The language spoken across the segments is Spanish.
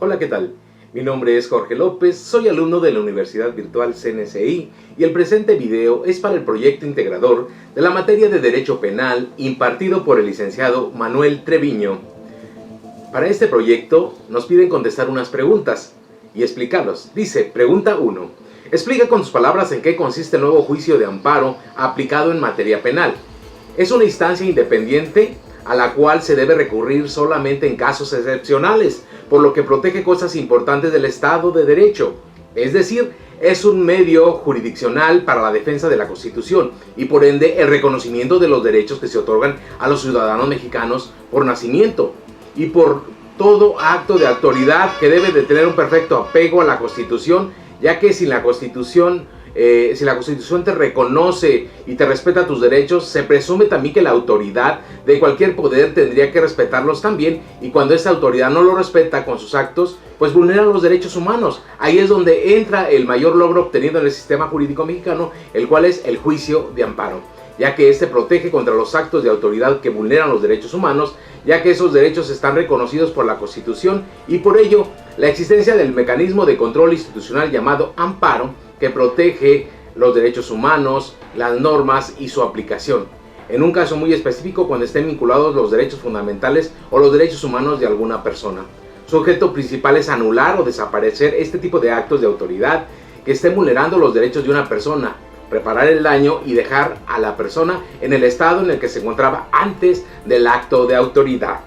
Hola, ¿qué tal? Mi nombre es Jorge López, soy alumno de la Universidad Virtual CNCI y el presente video es para el proyecto integrador de la materia de Derecho Penal impartido por el licenciado Manuel Treviño. Para este proyecto nos piden contestar unas preguntas y explicarlos. Dice, pregunta 1. Explica con tus palabras en qué consiste el nuevo juicio de amparo aplicado en materia penal. Es una instancia independiente a la cual se debe recurrir solamente en casos excepcionales, por lo que protege cosas importantes del Estado de Derecho. Es decir, es un medio jurisdiccional para la defensa de la Constitución y por ende el reconocimiento de los derechos que se otorgan a los ciudadanos mexicanos por nacimiento y por todo acto de autoridad que debe de tener un perfecto apego a la Constitución, ya que si la Constitución te reconoce y te respeta tus derechos, se presume también que la autoridad de cualquier poder tendría que respetarlos también, y cuando esta autoridad no lo respeta con sus actos, pues vulnera los derechos humanos. Ahí es donde entra el mayor logro obtenido en el sistema jurídico mexicano, el cual es el juicio de amparo, ya que este protege contra los actos de autoridad que vulneran los derechos humanos, ya que esos derechos están reconocidos por la Constitución y por ello la existencia del mecanismo de control institucional llamado amparo, que protege los derechos humanos, las normas y su aplicación. En un caso muy específico, cuando estén vinculados los derechos fundamentales o los derechos humanos de alguna persona. Su objeto principal es anular o desaparecer este tipo de actos de autoridad que estén vulnerando los derechos de una persona, reparar el daño y dejar a la persona en el estado en el que se encontraba antes del acto de autoridad.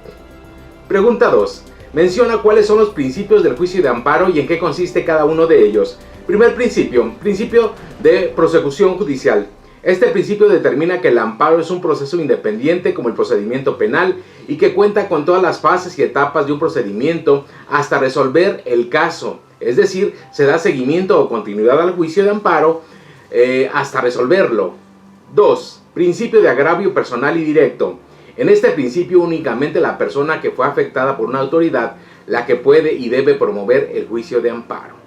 Pregunta 2. Menciona cuáles son los principios del juicio de amparo y en qué consiste cada uno de ellos. Primer principio, principio de prosecución judicial. Este principio determina que el amparo es un proceso independiente como el procedimiento penal y que cuenta con todas las fases y etapas de un procedimiento hasta resolver el caso. Es decir, se da seguimiento o continuidad al juicio de amparo hasta resolverlo. 2. Principio de agravio personal y directo. En este principio únicamente la persona que fue afectada por una autoridad la que puede y debe promover el juicio de amparo.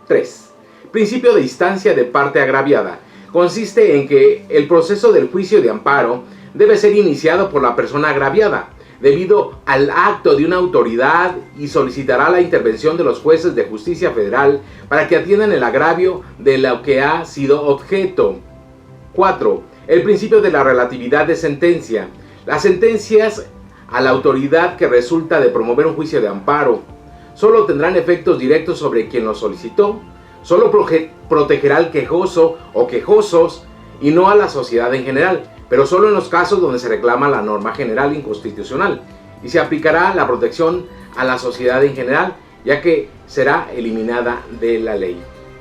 3. Principio de instancia de parte agraviada. Consiste en que el proceso del juicio de amparo debe ser iniciado por la persona agraviada, debido al acto de una autoridad, y solicitará la intervención de los jueces de justicia federal para que atiendan el agravio de lo que ha sido objeto. 4. El principio de la relatividad de sentencia. Las sentencias a la autoridad que resulta de promover un juicio de amparo solo tendrán efectos directos sobre quien lo solicitó, solo protegerá al quejoso o quejosos y no a la sociedad en general, pero solo en los casos donde se reclama la norma general inconstitucional, y se aplicará la protección a la sociedad en general, ya que será eliminada de la ley.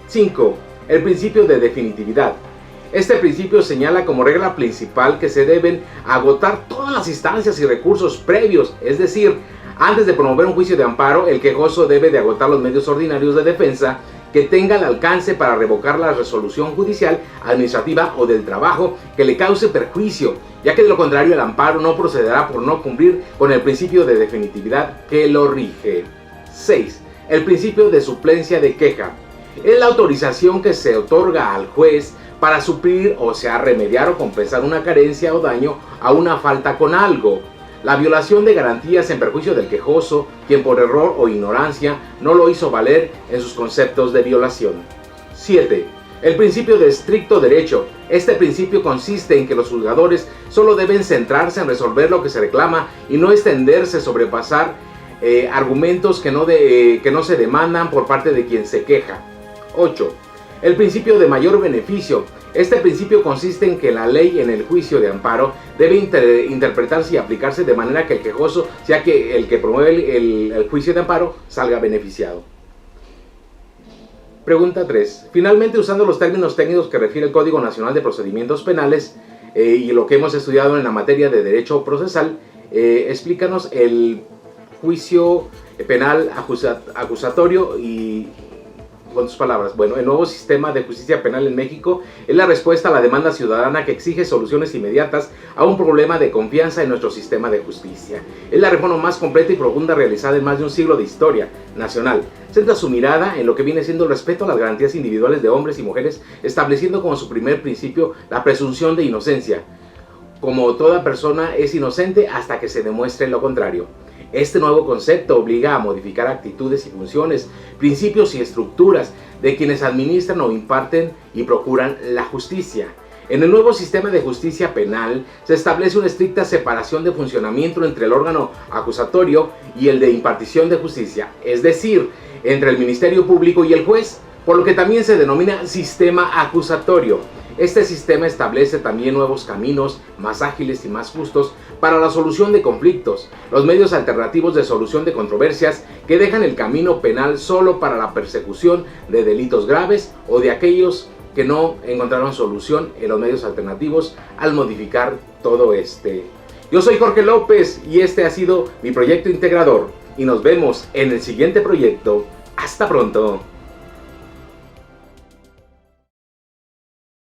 5. El principio de definitividad. Este principio señala como regla principal que se deben agotar todas las instancias y recursos previos, es decir, antes de promover un juicio de amparo, el quejoso debe de agotar los medios ordinarios de defensa que tenga el alcance para revocar la resolución judicial, administrativa o del trabajo que le cause perjuicio, ya que de lo contrario el amparo no procederá por no cumplir con el principio de definitividad que lo rige. 6. El principio de suplencia de queja. Es la autorización que se otorga al juez para suplir, o sea, remediar o compensar una carencia o daño a una falta con algo. La violación de garantías en perjuicio del quejoso, quien por error o ignorancia no lo hizo valer en sus conceptos de violación. 7. El principio de estricto derecho. Este principio consiste en que los juzgadores solo deben centrarse en resolver lo que se reclama y no extenderse, sobrepasar argumentos que no se demandan por parte de quien se queja. 8. El principio de mayor beneficio. Este principio consiste en que la ley en el juicio de amparo debe interpretarse y aplicarse de manera que el quejoso, sea que el que promueve el juicio de amparo, salga beneficiado. Pregunta 3. Finalmente, usando los términos técnicos que refiere el Código Nacional de Procedimientos Penales y lo que hemos estudiado en la materia de Derecho Procesal, explícanos el juicio penal acusatorio y con tus palabras. Bueno, el nuevo sistema de justicia penal en México es la respuesta a la demanda ciudadana que exige soluciones inmediatas a un problema de confianza en nuestro sistema de justicia. Es la reforma más completa y profunda realizada en más de un siglo de historia nacional. Centra su mirada en lo que viene siendo el respeto a las garantías individuales de hombres y mujeres, estableciendo como su primer principio la presunción de inocencia. Como toda persona es inocente hasta que se demuestre lo contrario. Este nuevo concepto obliga a modificar actitudes y funciones, principios y estructuras de quienes administran o imparten y procuran la justicia. En el nuevo sistema de justicia penal se establece una estricta separación de funcionamiento entre el órgano acusatorio y el de impartición de justicia, es decir, entre el Ministerio Público y el juez, por lo que también se denomina sistema acusatorio. Este sistema establece también nuevos caminos más ágiles y más justos para la solución de conflictos, los medios alternativos de solución de controversias que dejan el camino penal solo para la persecución de delitos graves o de aquellos que no encontraron solución en los medios alternativos al modificar todo este. Yo soy Jorge López y este ha sido mi proyecto integrador y nos vemos en el siguiente proyecto. Hasta pronto.